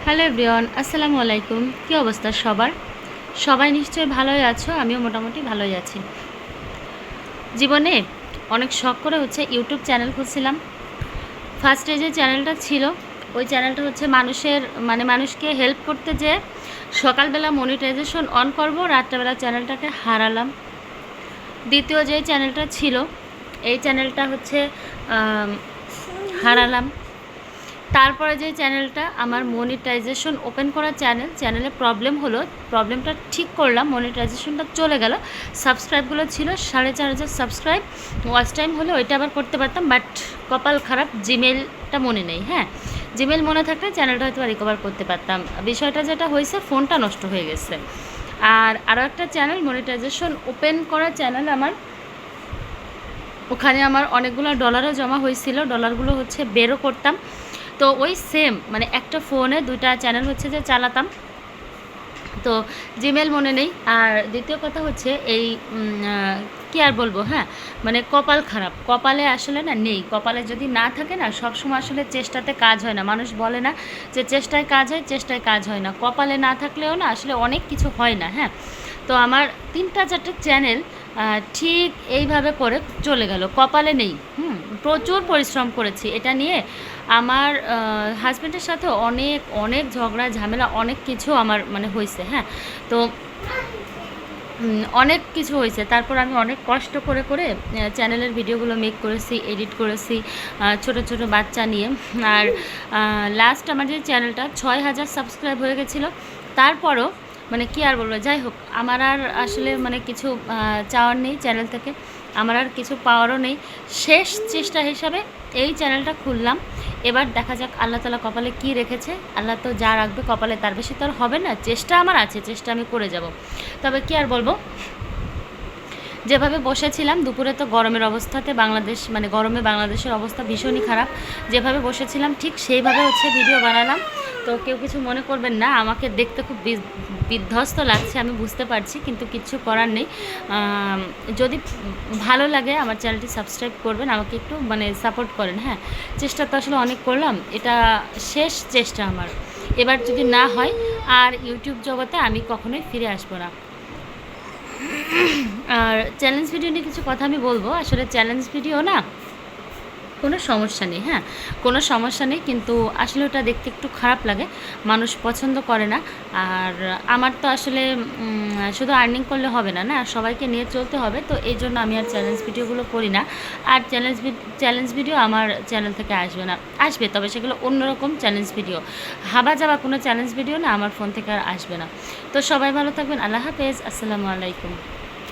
Hello everyone, আসসালামু আলাইকুম। কী অবস্থা সবার? সবাই নিশ্চয়ই ভালোই আছো, আমিও মোটামুটি ভালোই আছি। জীবনে অনেক শখ করে ইউটিউব চ্যানেল খুলছিলাম। ফার্স্টে যে চ্যানেলটা ছিল ওই চ্যানেলটা মানুষকে হেল্প করতে, যে সকালবেলা মনিটাইজেশন অন করব, রাত্রেবেলা চ্যানেলটাকে হারালাম। দ্বিতীয় যে চ্যানেলটা ছিল এই চ্যানেলটা হারালাম। তারপরে যে চ্যানেলটা আমার মনিটাইজেশন ওপেন করা চ্যানেলে প্রবলেম হলো, প্রবলেমটা ঠিক করলাম, মনিটাইজেশনটা চলে গেল। সাবস্ক্রাইবগুলো ছিল 4,500 সাবস্ক্রাইব, ওয়াচ টাইম হলে ওইটা আবার করতে পারতাম, বাট কপাল খারাপ, জিমেলটা মনে নেই। হ্যাঁ, জিমেল মনে থাকলে চ্যানেলটা হয়তো রিকভার করতে পারতাম। বিষয়টা যেটা হয়েছে, ফোনটা নষ্ট হয়ে গেছে। আর আরও একটা চ্যানেল মনিটাইজেশন ওপেন করা চ্যানেল আমার, ওখানে আমার অনেকগুলো ডলারও জমা হয়েছিল, ডলারগুলো বেরও করতাম। তো ওই সেম একটা ফোনে দুইটা চ্যানেল যে চালাতাম। তো জিমেল মনে নেই। আর দ্বিতীয় কথা এই কী আর বলবো, হ্যাঁ কপাল খারাপ, কপালে আসলে নেই। কপালে যদি না থাকে সবসময় আসলে চেষ্টাতে কাজ হয় না। মানুষ বলে না যে চেষ্টায় কাজ হয়, চেষ্টায় কাজ হয় না। কপালে না থাকলেও আসলে অনেক কিছু হয় না। হ্যাঁ, তো আমার 3-4টে চ্যানেল ঠিক এইভাবে করে চলে গেল, কপালে নেই। প্রচুর পরিশ্রম করেছি এটা নিয়ে। আমার হাজব্যান্ডের সাথে অনেক অনেক ঝগড়া ঝামেলা, অনেক কিছু আমার হয়েছে। হ্যাঁ, তো অনেক কিছু হয়েছে। তারপর আমি অনেক কষ্ট করে করে চ্যানেলের ভিডিওগুলো মেক করেছি, এডিট করেছি ছোট ছোট বাচ্চা নিয়ে। আর লাস্ট আমার যে চ্যানেলটা 6,000 সাবস্ক্রাইব হয়ে গেছিলো। তারপরও কী আর বলবো, যাই হোক, আমার আর আসলে কিছু চাওয়ার নেই চ্যানেল থেকে, আমার আর কিছু পাওয়ারও নেই। শেষ চেষ্টা হিসাবে এই চ্যানেলটা খুললাম। এবার দেখা যাক আল্লাহ তাআলা কপালে কি রেখেছে। আল্লাহ তো যা রাখবে কপালে, তার বেশি তো আর হবে না। চেষ্টা আমার আছে, চেষ্টা আমি করে যাব। তবে কি আর বলবো, যেভাবে বসেছিলাম দুপুরে, তো গরমের অবস্থাতে গরমে বাংলাদেশের অবস্থা ভীষণই খারাপ। যেভাবে বসেছিলাম ঠিক সেইভাবে ভিডিও বানালাম। তো কেউ কিছু মনে করবেন না, আমাকে দেখতে খুব বিধ্বস্ত লাগছে, আমি বুঝতে পারছি, কিন্তু কিচ্ছু করার নেই। যদি ভালো লাগে আমার চ্যানেলটি সাবস্ক্রাইব করবেন, আমাকে একটু সাপোর্ট করেন। হ্যাঁ, চেষ্টা তো আসলে অনেক করলাম, এটা শেষ চেষ্টা আমার। এবার যদি না হয় আর ইউটিউব জগতে আমি কখনোই ফিরে আসবো না। আর চ্যালেঞ্জ ভিডিও নিয়ে কিছু কথা আমি বলবো। আসলে চ্যালেঞ্জ ভিডিও কোনো সমস্যা নেই। হ্যাঁ, কোনো সমস্যা নেই, কিন্তু আসলে ওটা দেখতে একটু খারাপ লাগে, মানুষ পছন্দ করে না। আর আমার তো আসলে শুধু আর্নিং করলে হবে না, সবাইকে নিয়ে চলতে হবে। তো এই জন্য আমি আর চ্যালেঞ্জ ভিডিওগুলো করি না। আর চ্যালেঞ্জ ভিডিও আমার চ্যানেল থেকে আসবে না, আসবে তবে সেগুলো অন্যরকম চ্যালেঞ্জ ভিডিও, হাবা যাবা কোনো চ্যালেঞ্জ ভিডিও আমার ফোন থেকে আর আসবে না। তো সবাই ভালো থাকবেন, আল্লাহ হাফেজ, আসসালামু আলাইকুম।